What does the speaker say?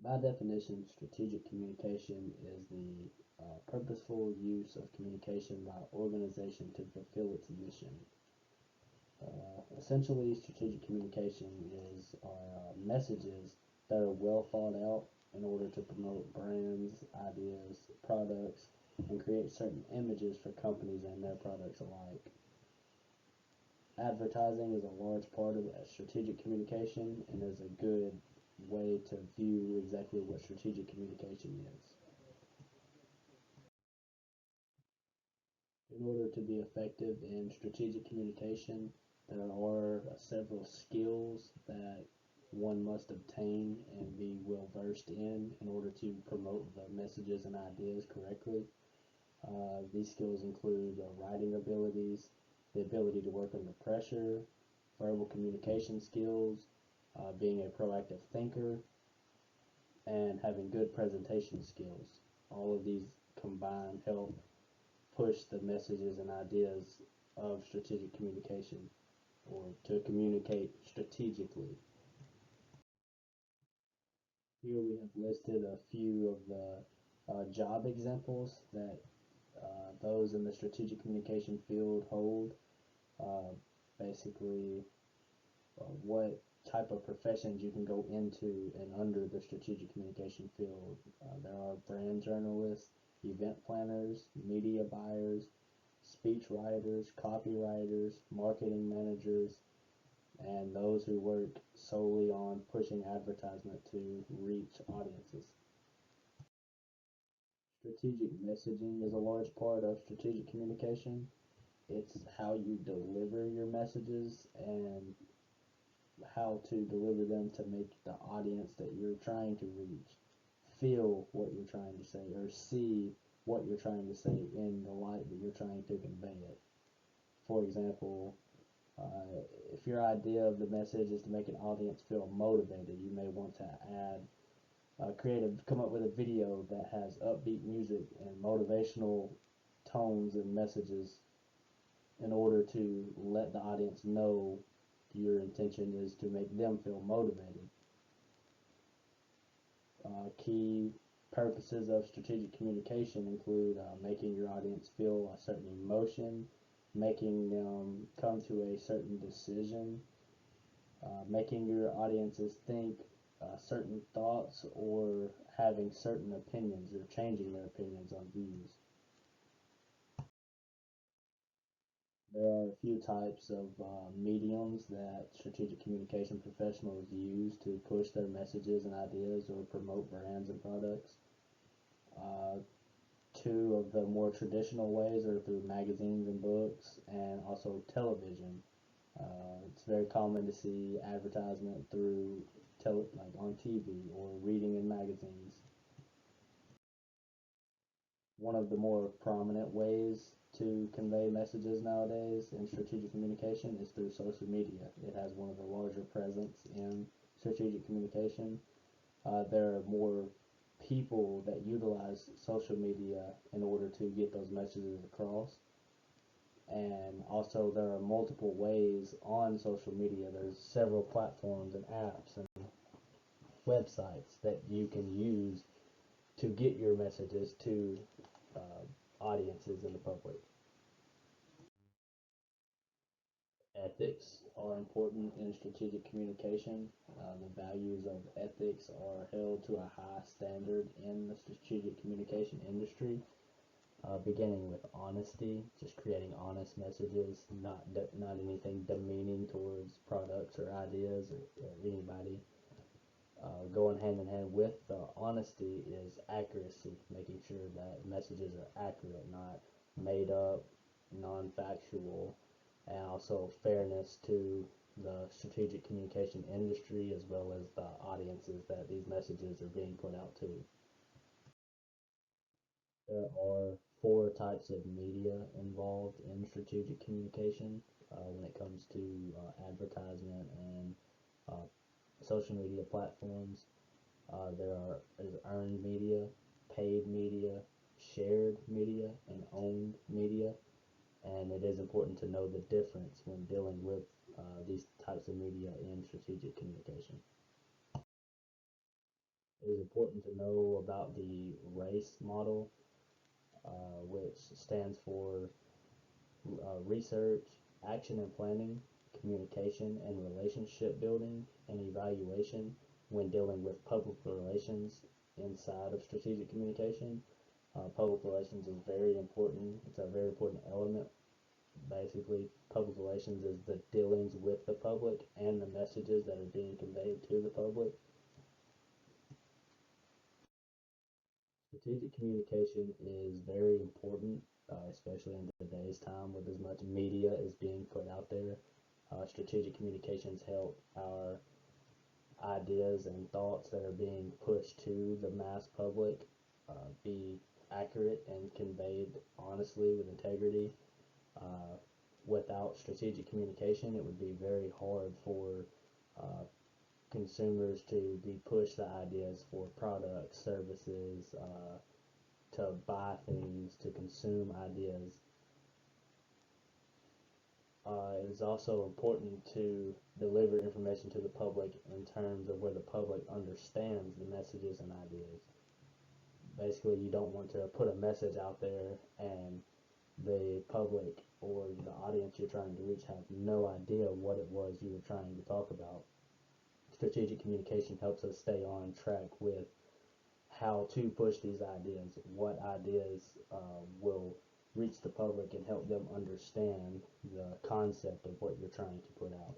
By definition, strategic communication is the purposeful use of communication by organization to fulfill its mission. Essentially, strategic communication is messages that are well thought out in order to promote brands, ideas, products, and create certain images for companies and their products alike. Advertising is a large part of strategic communication and is a good way to view exactly what strategic communication is. In order to be effective in strategic communication, there are several skills that one must obtain and be well versed in order to promote the messages and ideas correctly. These skills include writing abilities, the ability to work under pressure, verbal communication skills, being a proactive thinker, and having good presentation skills. All of these combined help push the messages and ideas of strategic communication or to communicate strategically. Here we have listed a few of the job examples that those in the strategic communication field hold. Uh, Basically, what type of professions you can go into and under the strategic communication field. There are brand journalists, event planners, media buyers, speech writers, copywriters, marketing managers, and those who work solely on pushing advertisement to reach audiences. Strategic messaging is a large part of strategic communication. It's how you deliver your messages and how to deliver them to make the audience that you're trying to reach feel what you're trying to say or see what you're trying to say in the light that you're trying to convey it. For example, if your idea of the message is to make an audience feel motivated, you may want to come up with a video that has upbeat music and motivational tones and messages in order to let the audience know your intention is to make them feel motivated. Key purposes of strategic communication include making your audience feel a certain emotion, making them come to a certain decision, making your audiences think certain thoughts, or having certain opinions or changing their opinions on views. There are a few types of mediums that strategic communication professionals use to push their messages and ideas or promote brands and products. Uh, Two of the more traditional ways are through magazines and books, and also television. It's very common to see advertisement through like on TV or reading in magazines. One of the more prominent ways to convey messages nowadays in strategic communication is through social media. It has one of the larger presence in strategic communication. There are more people that utilize social media in order to get those messages across. And also, there are multiple ways on social media. There's several platforms and apps and websites that you can use to get your messages to audiences in the public. Ethics are important in strategic communication. The values of ethics are held to a high standard in the strategic communication industry, beginning with honesty, just creating honest messages, not anything demeaning towards products or ideas or anybody. Going hand in hand with the honesty is accuracy, making sure that messages are accurate, not made up, non-factual, and also fairness to the strategic communication industry as well as the audiences that these messages are being put out to. There are four types of media involved in strategic communication when it comes to advertisement and uh, social media platforms. Is earned media, paid media, shared media, and owned media. And it is important to know the difference when dealing with these types of media in strategic communication. It is important to know about the RACE model, which stands for research, action and planning, communication and relationship building, and evaluation when dealing with public relations inside of strategic communication. Public relations is very important. It's a very important element. Basically, public relations is the dealings with the public and the messages that are being conveyed to the public. Strategic communication is very important, especially in today's time with as much media is being put out there. Strategic communications help our ideas and thoughts that are being pushed to the mass public be accurate and conveyed honestly with integrity. Uh, Without strategic communication, it would be very hard for uh, consumers to be pushed the ideas for products, services, to buy things, to consume ideas. It is also important to deliver information to the public in terms of where the public understands the messages and ideas. Basically, you don't want to put a message out there and the public or the audience you're trying to reach have no idea what it was you were trying to talk about. Strategic communication helps us stay on track with how to push these ideas, what ideas will reach the public and help them understand the concept of what you're trying to put out.